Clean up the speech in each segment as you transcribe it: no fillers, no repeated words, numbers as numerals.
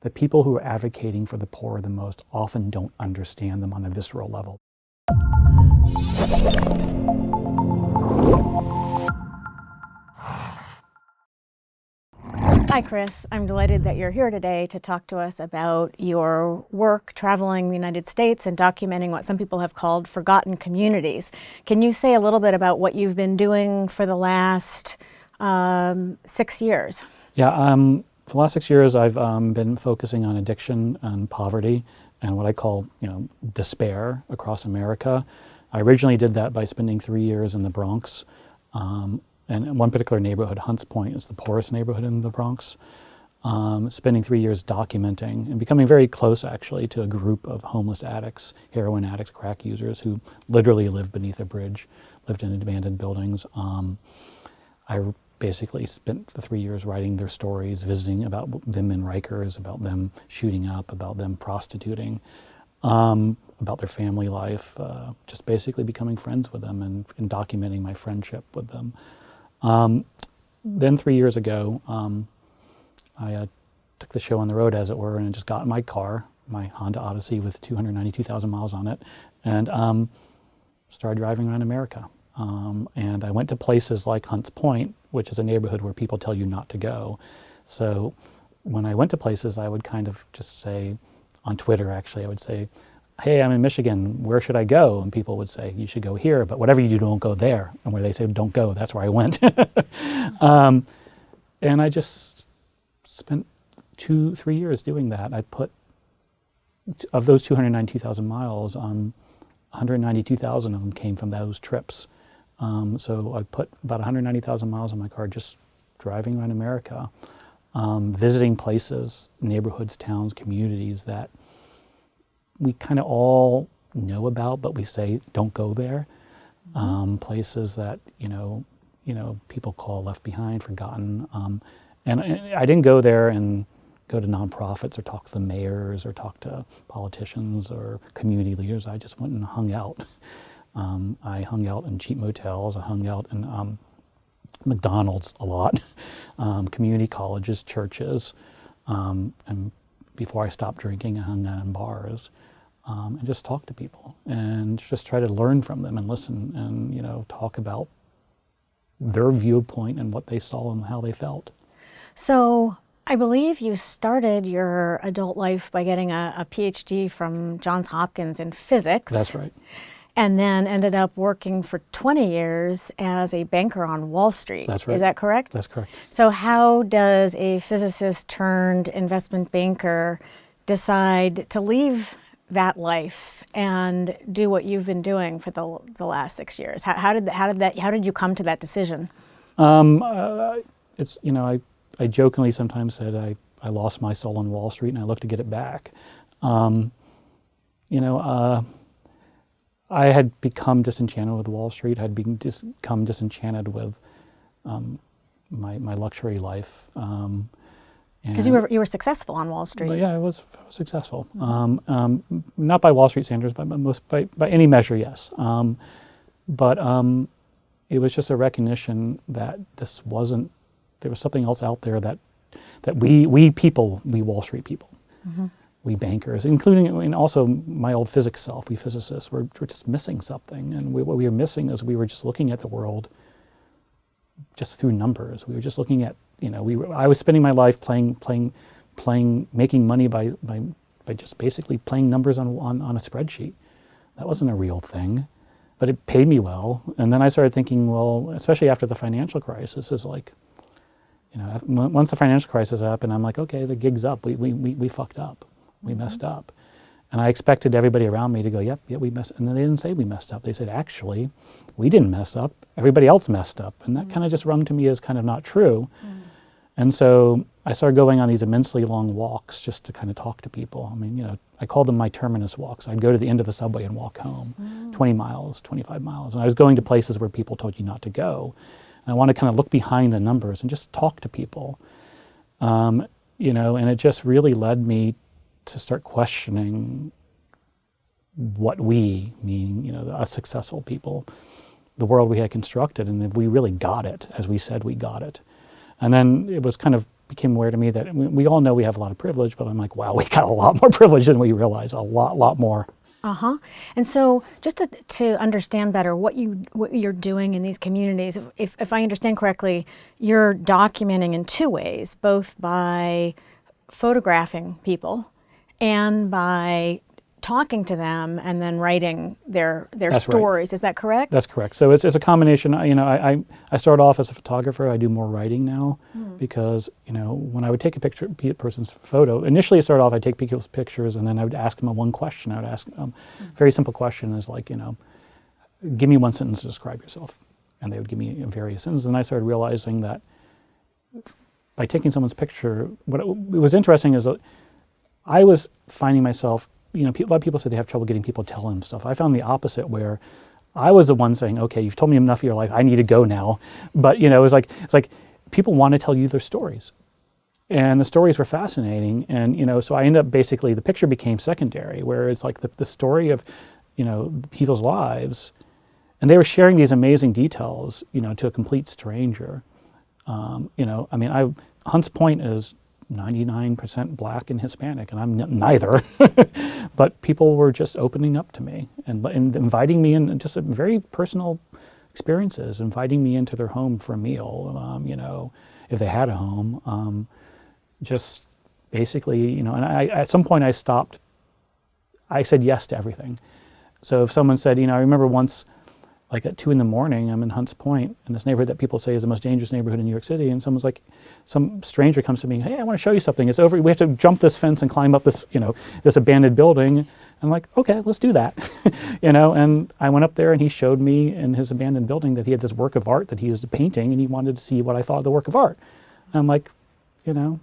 the people who are advocating for the poor the most often don't understand them on a visceral level. Hi, Chris. I'm delighted that you're here today to talk to us about your work traveling the United States and documenting what some people have called forgotten communities. Can you say a little bit about what you've been doing for the last 6 years? Yeah, for the last 6 years, I've been focusing on addiction and poverty and what I call, despair across America. I originally did that by spending 3 years in the Bronx. And one particular neighborhood, Hunts Point, is the poorest neighborhood in the Bronx. Spending 3 years documenting and becoming very close, actually, to a group of homeless addicts, heroin addicts, crack users who literally lived beneath a bridge, lived in abandoned buildings. I basically spent the 3 years writing their stories, visiting about them in Rikers, about them shooting up, about them prostituting, about their family life, just basically becoming friends with them and documenting my friendship with them. Then 3 years ago, I took the show on the road, as it were, and just got in my car, my Honda Odyssey with 292,000 miles on it, and started driving around America. And I went to places like Hunts Point, which is a neighborhood where people tell you not to go. So when I went to places, I would kind of just say, on Twitter actually, I would say, hey, I'm in Michigan, where should I go? And people would say, you should go here, but whatever you do, don't go there. And where they say, don't go, that's where I went. And I just spent 2-3 years doing that. I put, of those 292,000 miles, 192,000 of them came from those trips. So I put about 190,000 miles on my car just driving around America, visiting places, neighborhoods, towns, communities that we kind of all know about, but we say don't go there. Places that people call left behind, forgotten. And I didn't go there and go to nonprofits or talk to the mayors or talk to politicians or community leaders. I just went and hung out. I hung out in cheap motels. I hung out in McDonald's a lot, community colleges, churches, and before I stopped drinking, I hung out in bars, and just talked to people and just try to learn from them and listen and talk about their viewpoint and what they saw and how they felt. So I believe you started your adult life by getting a PhD from Johns Hopkins in physics. That's right. And then ended up working for 20 years as a banker on Wall Street. That's right. Is that correct? That's correct. So how does a physicist turned investment banker decide to leave that life and do what you've been doing for the last 6 years? How did you come to that decision? It's I jokingly sometimes said I lost my soul on Wall Street and I look to get it back. I had become disenchanted with Wall Street. I'd become disenchanted with my luxury life. Because you were successful on Wall Street. Yeah, I was successful. Not by Wall Street standards, but by any measure, yes. But it was just a recognition that there was something else out there that we Wall Street people, we bankers, including and also my old physics self, we physicists, we're just missing something. And what we were missing is we were just looking at the world just through numbers. We were just looking at, I was spending my life making money by just basically playing numbers on a spreadsheet. That wasn't a real thing, but it paid me well. And then I started thinking, well, especially after the financial crisis, is like, once the financial crisis happened, I'm like, okay, the gig's up. We fucked up. We messed up. And I expected everybody around me to go, yep, we messed up. And then they didn't say we messed up. They said, actually, we didn't mess up. Everybody else messed up. And that kind of just rung to me as kind of not true. And so I started going on these immensely long walks just to kind of talk to people. I mean, I called them my terminus walks. I'd go to the end of the subway and walk home, 20 miles, 25 miles. And I was going to places where people told you not to go. And I want to kind of look behind the numbers and just talk to people. And it just really led me to start questioning what we mean, us successful people, the world we had constructed, and if we really got it, as we said we got it. And then it was kind of became aware to me that we all know we have a lot of privilege, but I'm like, wow, we got a lot more privilege than we realize, a lot more. Uh-huh. And so just to understand better what you're doing in these communities, if I understand correctly, you're documenting in two ways, both by photographing people and by talking to them and then writing their stories. Right. Is that correct? That's correct. So it's a combination. You know, I started off as a photographer. I do more writing now because, you know, when I would take a person's photo, initially it started off, I'd take people's pictures and then I would ask them one question. I would ask them, very simple question is like, you know, give me one sentence to describe yourself. And they would give me various sentences. And I started realizing that by taking someone's picture, what was interesting is that I was finding myself, you know, a lot of people say they have trouble getting people to tell them stuff. I found the opposite, where I was the one saying, okay, you've told me enough of your life, I need to go now. But, you know, it's like people want to tell you their stories. And the stories were fascinating. And, you know, so I ended up basically, the picture became secondary, where it's like the story of, you know, people's lives. And they were sharing these amazing details, you know, to a complete stranger. You know, I mean, Hunts Point is 99% black and Hispanic, and I'm neither. But people were just opening up to me and inviting me in, just very personal experiences, inviting me into their home for a meal, you know, if they had a home. Just basically, you know, and at some point I stopped. I said yes to everything. So if someone said, you know, I remember once, like at 2 a.m, I'm in Hunts Point, in this neighborhood that people say is the most dangerous neighborhood in New York City, and someone's like, some stranger comes to me, hey, I want to show you something. It's over, we have to jump this fence and climb up this, you know, this abandoned building. I'm like, okay, let's do that. You know, and I went up there and he showed me in his abandoned building that he had this work of art that he was painting, and he wanted to see what I thought of the work of art. And I'm like, you know,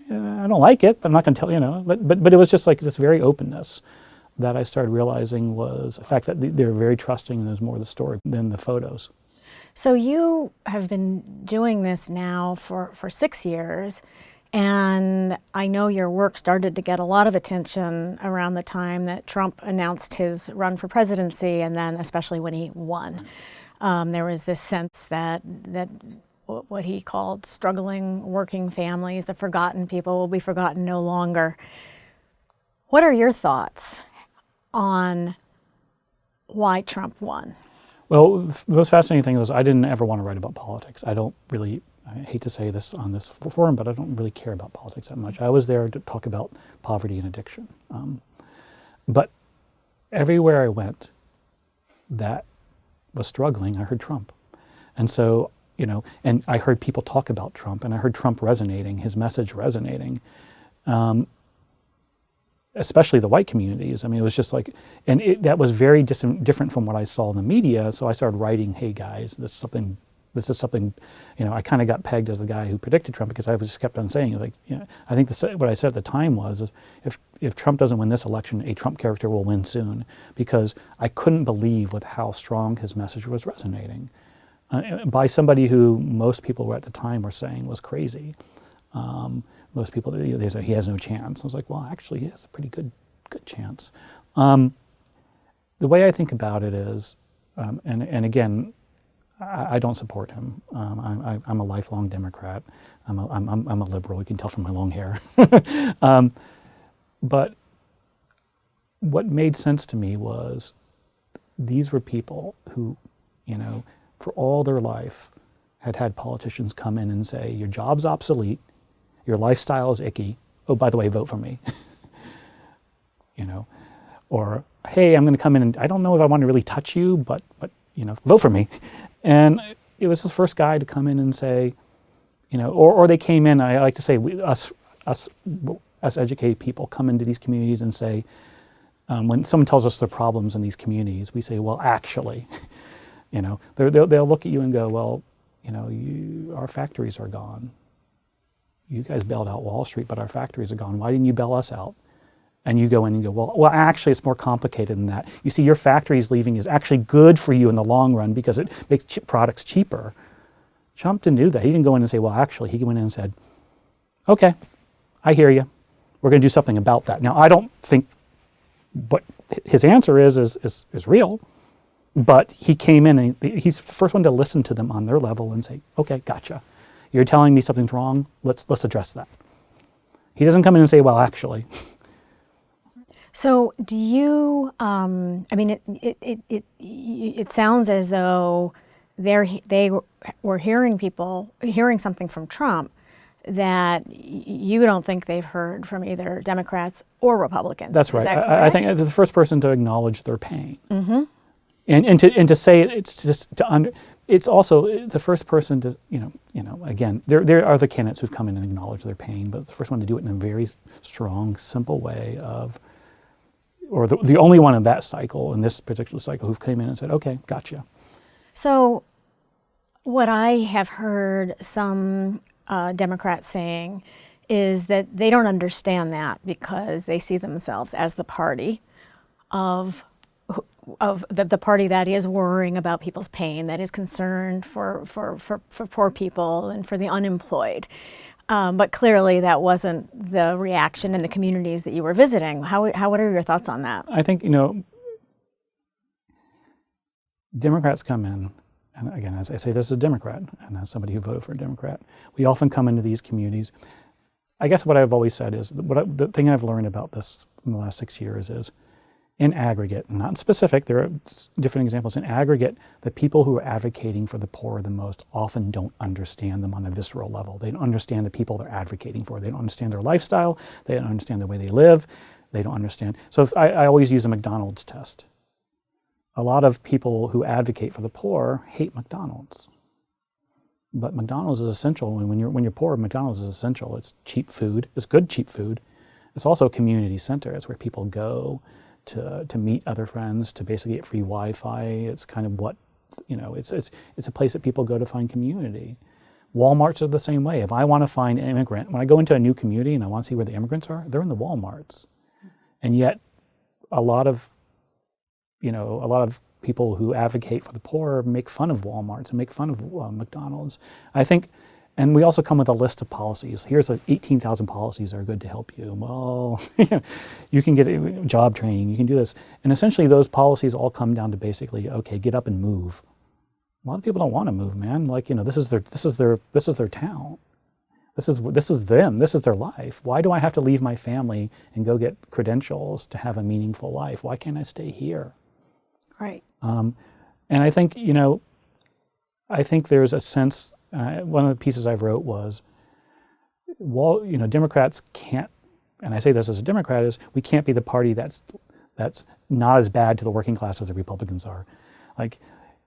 I don't like it, but I'm not going to tell you, know, but it was just like this very openness that I started realizing was the fact that they're very trusting and there's more to the story than the photos. So you have been doing this now for 6 years, and I know your work started to get a lot of attention around the time that Trump announced his run for presidency, and then especially when he won. There was this sense that what he called struggling working families, the forgotten people, will be forgotten no longer. What are your thoughts on why Trump won? Well, the most fascinating thing was I didn't ever want to write about politics. I hate to say this on this forum, but I don't really care about politics that much. I was there to talk about poverty and addiction. But everywhere I went that was struggling, I heard Trump. And so, you know, and I heard people talk about Trump, and I heard Trump resonating, his message resonating. Especially the white communities. I mean, it was just like, and that was very different from what I saw in the media. So I started writing, hey guys, this is something, you know, I kind of got pegged as the guy who predicted Trump because I just kept on saying, like, you know, I think what I said at the time was, if Trump doesn't win this election, a Trump character will win soon, because I couldn't believe with how strong his message was resonating by somebody who most people at the time were saying was crazy. Most people, they say he has no chance. I was like, well, actually, he has a pretty good chance. The way I think about it is, and again, I don't support him. I'm a lifelong Democrat. I'm a liberal. You can tell from my long hair. But what made sense to me was these were people who, you know, for all their life had politicians come in and say, your job's obsolete. Your lifestyle is icky. Oh, by the way, vote for me. You know, or hey, I'm going to come in and I don't know if I want to really touch you, but you know, vote for me. And it was the first guy to come in and say, you know, or they came in. I like to say us educated people come into these communities and say, when someone tells us their problems in these communities, we say, well, actually, you know, they'll look at you and go, well, you know, our factories are gone. You guys bailed out Wall Street, but our factories are gone. Why didn't you bail us out? And you go in and go, well, actually, it's more complicated than that. You see, your factories leaving is actually good for you in the long run because it makes products cheaper. Trump didn't do that. He didn't go in and say, well, actually, he went in and said, okay, I hear you. We're going to do something about that. Now, I don't think what his answer is real, but he came in and he's the first one to listen to them on their level and say, okay, gotcha. you're telling me something's wrong. Let's address that. He doesn't come in and say, well, actually. So do you, I mean, it sounds as though they were hearing something from Trump that you don't think they've heard from either Democrats or Republicans. That's right. Is that I think correct? the first person to acknowledge their pain. Mm-hmm. And to say it, it's just it's also the first person to, again, there are the candidates who've come in and acknowledged their pain, but it's the first one to do it in a very strong, simple way or the only one in that cycle, in this particular cycle, who've come in and said, okay, gotcha. So what I have heard some Democrats saying is that they don't understand that because they see themselves as the party of the party that is worrying about people's pain, that is concerned for poor people and for the unemployed. But clearly that wasn't the reaction in the communities that you were visiting. What are your thoughts on that? I think, Democrats come in, and again, as I say, this is a Democrat, and as somebody who voted for a Democrat, we often come into these communities. I guess what I've always said is, the thing I've learned about this in the last 6 years is, in aggregate, not in specific, there are different examples, in aggregate, the people who are advocating for the poor the most often don't understand them on a visceral level. They don't understand the people they're advocating for. They don't understand their lifestyle. They don't understand the way they live. They don't understand. So I always use a McDonald's test. A lot of people who advocate for the poor hate McDonald's. But McDonald's is essential, and when you're poor, McDonald's is essential. It's cheap food. It's good cheap food. It's also a community center. It's where people go to meet other friends, to basically get free Wi-Fi. It's kind of what, it's a place that people go to find community. Walmarts are the same way. If I want to find an immigrant, when I go into a new community and I want to see where the immigrants are, they're in the Walmarts. And yet a lot of people who advocate for the poor make fun of Walmarts and make fun of McDonald's. I think, and we also come with a list of policies. Here's 18,000 policies that are good to help you. Well, you can get job training, you can do this. And essentially those policies all come down to basically, okay, get up and move. A lot of people don't want to move, man. This is their town. This is them, this is their life. Why do I have to leave my family and go get credentials to have a meaningful life? Why can't I stay here? Right. And I think, I think there's a sense, one of the pieces I wrote was, Democrats can't, and I say this as a Democrat, is we can't be the party that's not as bad to the working class as the Republicans are.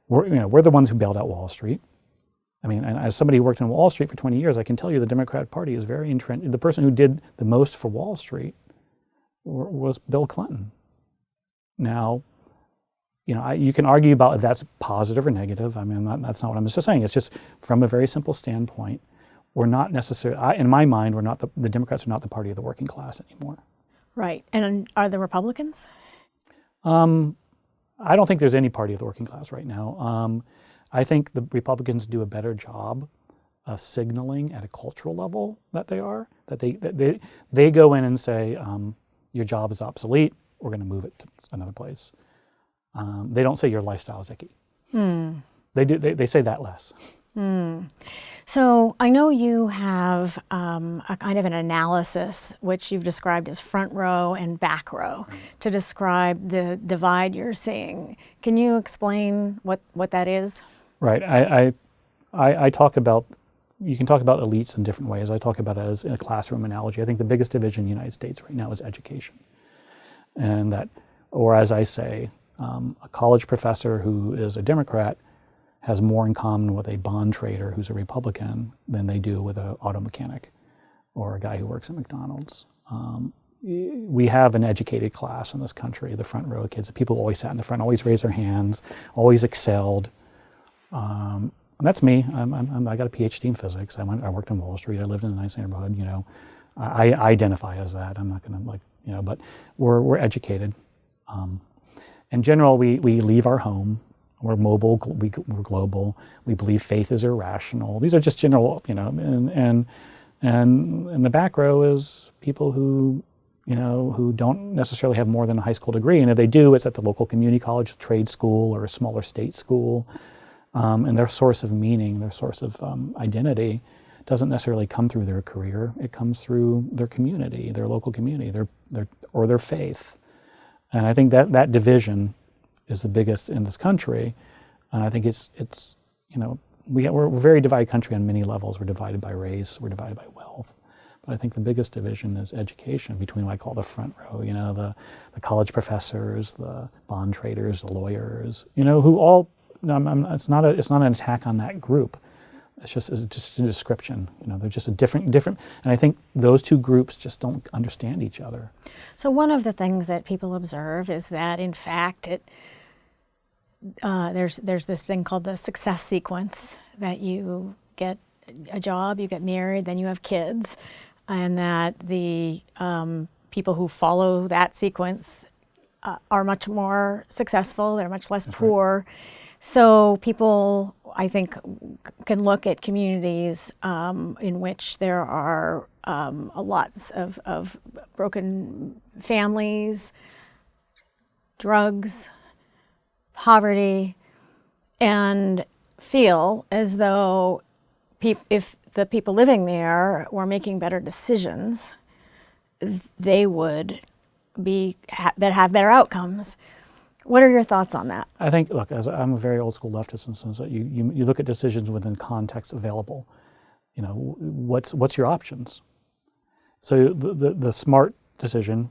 We're the ones who bailed out Wall Street. I mean, and as somebody who worked on Wall Street for 20 years, I can tell you the Democratic Party is very entrenched. The person who did the most for Wall Street was Bill Clinton. Now, you can argue about if that's positive or negative. I mean, that's not what I'm just saying. It's just from a very simple standpoint, we're not necessarily, in my mind, we're not the Democrats are not the party of the working class anymore. Right. And are the Republicans? I don't think there's any party of the working class right now. I think the Republicans do a better job of signaling at a cultural level that they go in and say, your job is obsolete, we're going to move it to another place. They don't say your lifestyle is icky. They say that less. So I know you have a kind of an analysis, which you've described as front row and back row, to describe the divide you're seeing. Can you explain what that is? Right. I talk about, you can talk about elites in different ways. I talk about it as a classroom analogy. I think the biggest division in the United States right now is education. And that, or as I say, a college professor who is a Democrat has more in common with a bond trader who's a Republican than they do with an auto mechanic or a guy who works at McDonald's. We have an educated class in this country, the front row kids, the people who always sat in the front, always raised their hands, always excelled. And that's me. I got a PhD in physics. I worked on Wall Street. I lived in a nice neighborhood. I identify as that. I'm not going to but we're educated. In general, we leave our home. We're mobile. We're global. We believe faith is irrational. These are just general, and the back row is people who don't necessarily have more than a high school degree, and if they do, it's at the local community college, trade school, or a smaller state school. And their source of meaning, their source of identity, doesn't necessarily come through their career. It comes through their community, their local community, or their faith. And I think that division is the biggest in this country. And I think it's we're a very divided country on many levels. We're divided by race, we're divided by wealth. But I think the biggest division is education between what I call the front row, the college professors, the bond traders, the lawyers, who all, it's not an attack on that group. It's just a description. They're just a different, and I think those two groups just don't understand each other. So one of the things that people observe is that, in fact, there's this thing called the success sequence, that you get a job, you get married, then you have kids, and that the people who follow that sequence are much more successful, they're much less poor. Right. So people, I think, can look at communities in which there are lots of broken families, drugs, poverty, and feel as though if the people living there were making better decisions, they would have better outcomes. What are your thoughts on that? I think, look, I'm a very old school leftist in the sense that you look at decisions within context available. What's your options? So the smart decision,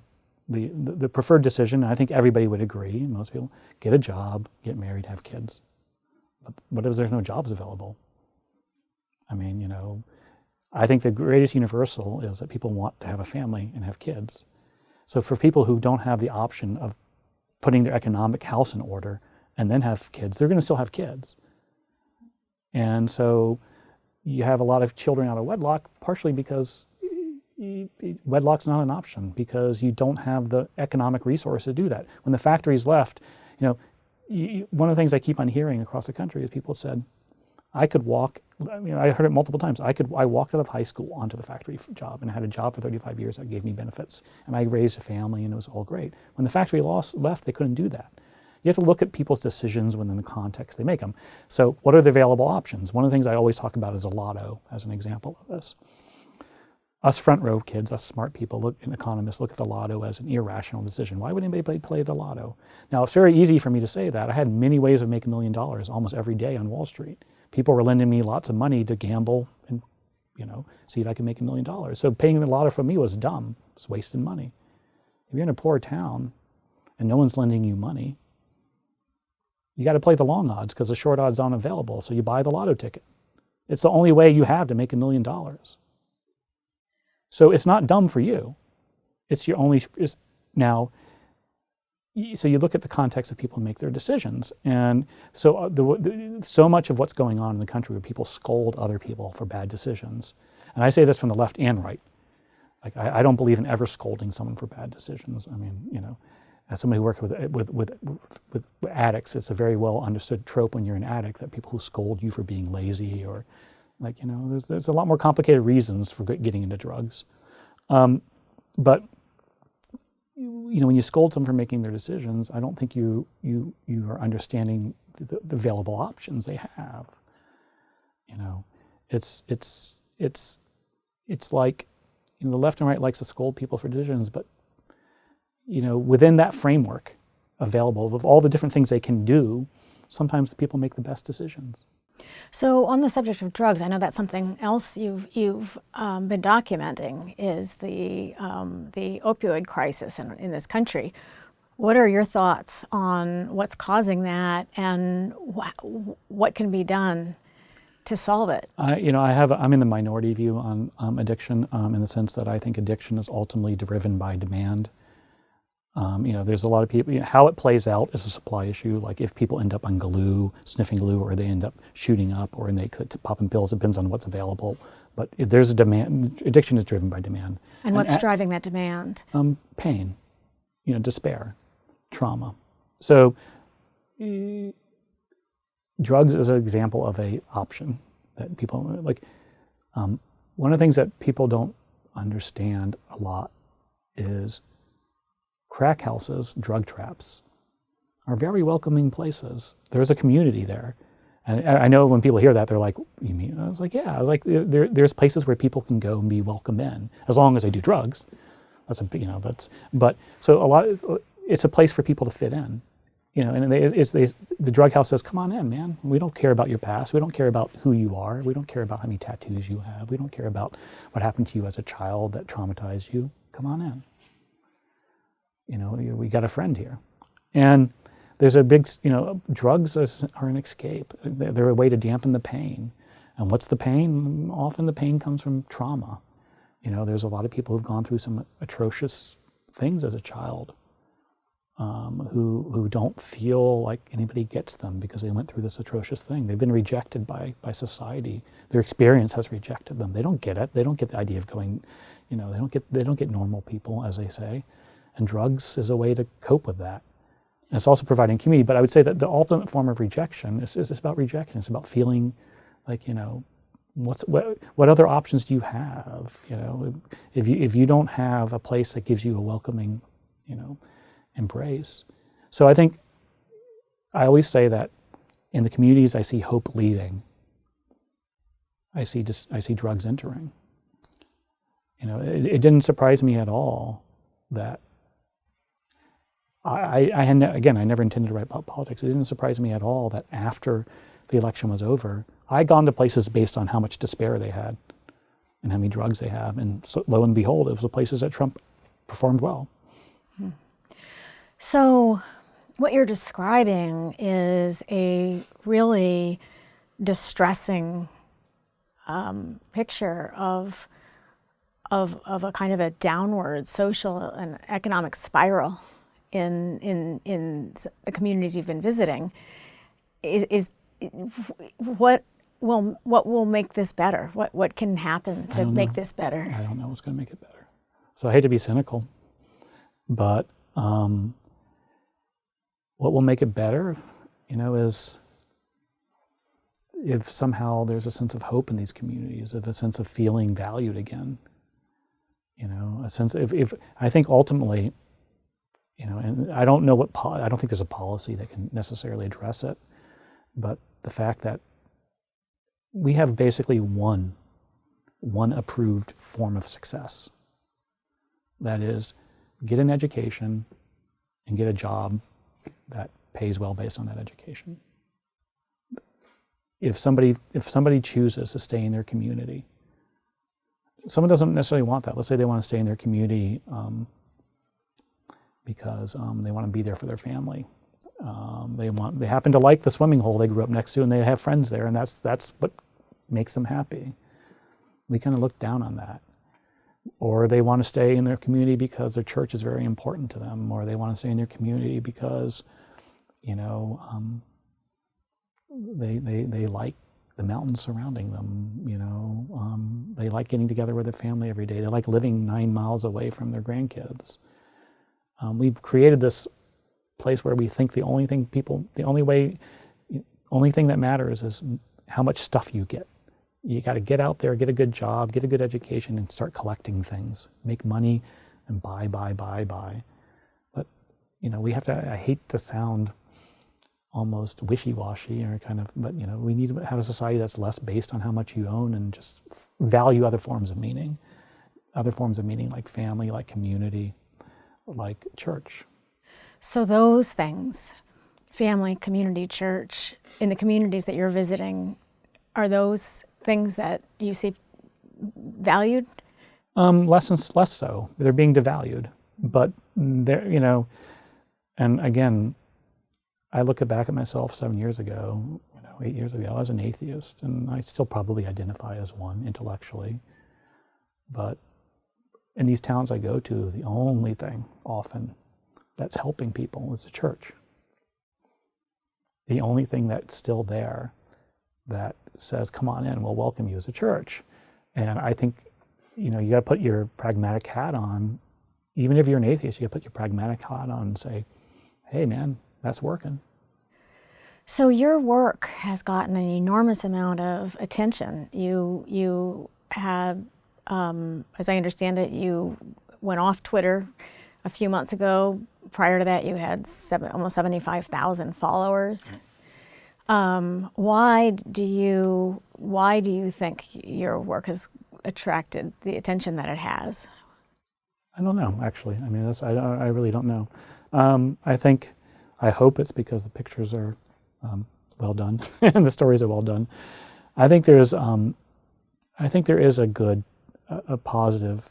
the preferred decision, I think everybody would agree, most people, get a job, get married, have kids. But what if there's no jobs available? I mean, I think the greatest universal is that people want to have a family and have kids. So for people who don't have the option of putting their economic house in order and then have kids, they're going to still have kids. And so you have a lot of children out of wedlock, partially because wedlock's not an option, because you don't have the economic resource to do that. When the factories left, one of the things I keep on hearing across the country is people said, I could walk, I heard it multiple times, I walked out of high school onto the factory job, and I had a job for 35 years that gave me benefits, and I raised a family, and it was all great. When the factory left, they couldn't do that. You have to look at people's decisions within the context they make them. So what are the available options? One of the things I always talk about is the lotto as an example of this. Us front row kids, us smart people, economists, look at the lotto as an irrational decision. Why would anybody play the lotto? Now, it's very easy for me to say that. I had many ways of making $1 million almost every day on Wall Street. People were lending me lots of money to gamble and, see if I could make $1 million. So paying the lotto for me was dumb. It was wasting money. If you're in a poor town and no one's lending you money, you got to play the long odds because the short odds aren't available. So you buy the lotto ticket. It's the only way you have to make $1 million. So it's not dumb for you. It's your only, now, so you look at the context of people who make their decisions. And so so much of what's going on in the country where people scold other people for bad decisions. And I say this from the left and right. Like I don't believe in ever scolding someone for bad decisions. I mean, as somebody who works with addicts, it's a very well understood trope when you're an addict that people who scold you for being lazy or there's a lot more complicated reasons for getting into drugs. But when you scold someone for making their decisions, I don't think you are understanding the available options they have. It's like the left and right likes to scold people for decisions, but within that framework available of all the different things they can do, sometimes the people make the best decisions. So on the subject of drugs, I know that's something else you've been documenting is the opioid crisis in this country. What are your thoughts on what's causing that, and what can be done to solve it? I'm in the minority view on addiction in the sense that I think addiction is ultimately driven by demand. There's a lot of people, how it plays out is a supply issue. Like if people end up on glue, sniffing glue, or they end up shooting up, or they popping pills, it depends on what's available. But if there's a demand, addiction is driven by demand. And what's driving that demand? Pain, despair, trauma. So drugs is an example of a option that people, one of the things that people don't understand a lot is crack houses, drug traps, are very welcoming places. There's a community there. And I know when people hear that, they're like, "You mean?" I was like, "Yeah." I was like, there's places where people can go and be welcome in, as long as they do drugs. That's but so it's a place for people to fit in, And the drug house says, "Come on in, man. We don't care about your past. We don't care about who you are. We don't care about how many tattoos you have. We don't care about what happened to you as a child that traumatized you. Come on in. We got a friend here." And there's a big, drugs are an escape. They're a way to dampen the pain. And what's the pain? Often the pain comes from trauma. There's a lot of people who've gone through some atrocious things as a child, who don't feel like anybody gets them because they went through this atrocious thing. They've been rejected by society. Their experience has rejected them. They don't get it. They don't get the idea of going, they don't get normal people, as they say. And drugs is a way to cope with that. And it's also providing community. But I would say that the ultimate form of rejection is about rejection. It's about feeling like, what other options do you have? If you don't have a place that gives you a welcoming, embrace. So I think I always say that in the communities I see hope leaving, I see drugs entering. It didn't surprise me at all that I never intended to write about politics. It didn't surprise me at all that after the election was over, I'd gone to places based on how much despair they had and how many drugs they have. And so, lo and behold, it was the places that Trump performed well. So what you're describing is a really distressing picture of a kind of a downward social and economic spiral in the communities you've been visiting. What will make this better? What can happen to make this better? I don't know what's going to make it better. So I hate to be cynical, but what will make it better, is if somehow there's a sense of hope in these communities, of a sense of feeling valued again. A sense of, if I think ultimately, and I don't know I don't think there's a policy that can necessarily address it, but the fact that we have basically one approved form of success. That is, get an education and get a job that pays well based on that education. If somebody chooses to stay in their community, someone doesn't necessarily want that. Let's say they want to stay in their community because they want to be there for their family. They happen to like the swimming hole they grew up next to, and they have friends there, and that's what makes them happy. We kind of look down on that. Or they want to stay in their community because their church is very important to them, or they want to stay in their community because, they like the mountains surrounding them. They like getting together with their family every day. They like living 9 miles away from their grandkids. We've created this place where we think the only thing that matters is how much stuff you get. You got to get out there, get a good job, get a good education, and start collecting things, make money, and buy. But we have to. I hate to sound almost wishy-washy or kind of, but we need to have a society that's less based on how much you own and just value other forms of meaning like family, like community, like church. So those things, family, community, church, in the communities that you're visiting, are those things that you see valued? Less so. They're being devalued. But they're, and again, I look back at myself 7 years ago, 8 years ago, as an atheist, and I still probably identify as one intellectually. But in these towns I go to, the only thing often that's helping people is the church. The only thing that's still there that says, come on in, we'll welcome you as a church. And I think, you got to put your pragmatic hat on. Even if you're an atheist, you got to put your pragmatic hat on and say, hey man, that's working. So your work has gotten an enormous amount of attention. You had, as I understand it, you went off Twitter a few months ago. Prior to that, you had almost 75,000 followers. Why do you think your work has attracted the attention that it has? I don't know, actually. I mean, I really don't know. I hope it's because the pictures are well done and the stories are well done. I think there is a good, a positive.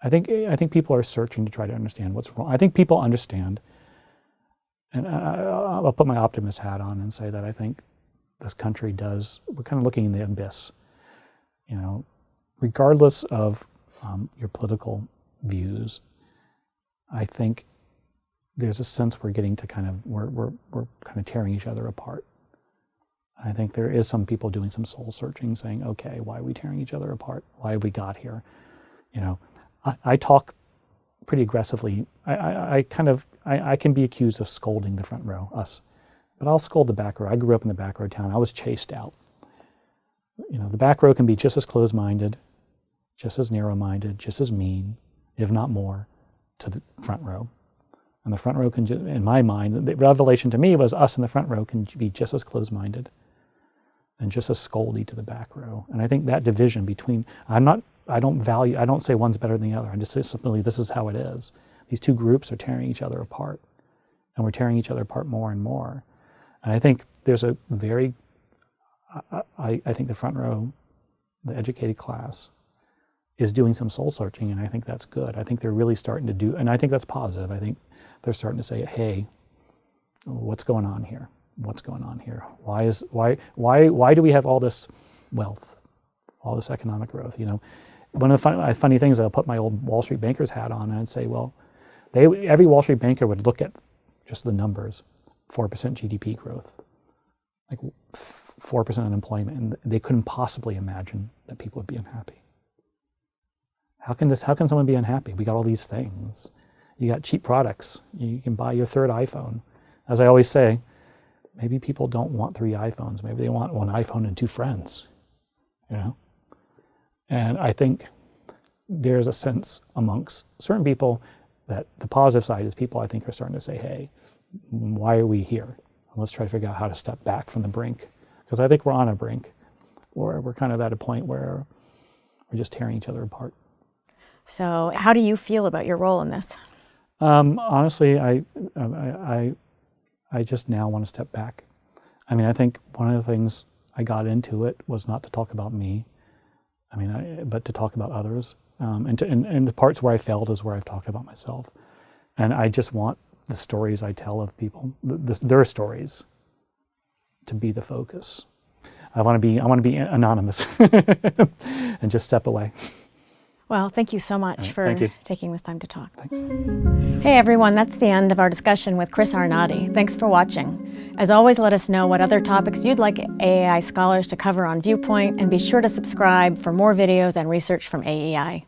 I think people are searching to try to understand what's wrong. I think people understand, and I'll put my optimist hat on and say that I think this country does. We're kind of looking in the abyss, you know, regardless of your political views. I think there's a sense we're getting to we're kind of tearing each other apart. I think there is some people doing some soul searching, saying, okay, why are we tearing each other apart? Why have we got here? You know, I talk pretty aggressively. I can be accused of scolding the front row, us, but I'll scold the back row. I grew up in the back row town. I was chased out. You know, the back row can be just as closed-minded, just as narrow-minded, just as mean, if not more, to the front row. And the front row can, in my mind, the revelation to me was us in the front row can be just as closed-minded and just as scoldy to the back row. And I think that division between, I don't say one's better than the other. I just say simply, this is how it is. These two groups are tearing each other apart, and we're tearing each other apart more and more. And I think there's a very, I think the front row, the educated class, is doing some soul searching, and I think that's good. I think they're really starting to do, and I think that's positive. I think they're starting to say, hey, what's going on here? What's going on here? Why do we have all this wealth, all this economic growth? You know, one of the funny things, I'll put my old Wall Street banker's hat on and I'd say, well, every Wall Street banker would look at just the numbers, 4% GDP growth, like 4% unemployment, and they couldn't possibly imagine that people would be unhappy. How can someone be unhappy? We got all these things. You got cheap products. You can buy your third iPhone. As I always say, maybe people don't want 3 iPhones. Maybe they want 1 iPhone and 2 friends, you know? And I think there's a sense amongst certain people that the positive side is people, I think, are starting to say, hey, why are we here? Let's try to figure out how to step back from the brink. Because I think we're on a brink, or we're kind of at a point where we're just tearing each other apart. So how do you feel about your role in this? Honestly, I just now want to step back. I mean, I think one of the things I got into it was not to talk about me, but to talk about others. And the parts where I failed is where I've talked about myself. And I just want the stories I tell of people, their stories, to be the focus. I want to be anonymous and just step away. Well, thank you so much for taking this time to talk. Thanks. Hey everyone, that's the end of our discussion with Chris Arnade. Thanks for watching. As always, let us know what other topics you'd like AAI scholars to cover on Viewpoint, and be sure to subscribe for more videos and research from AEI.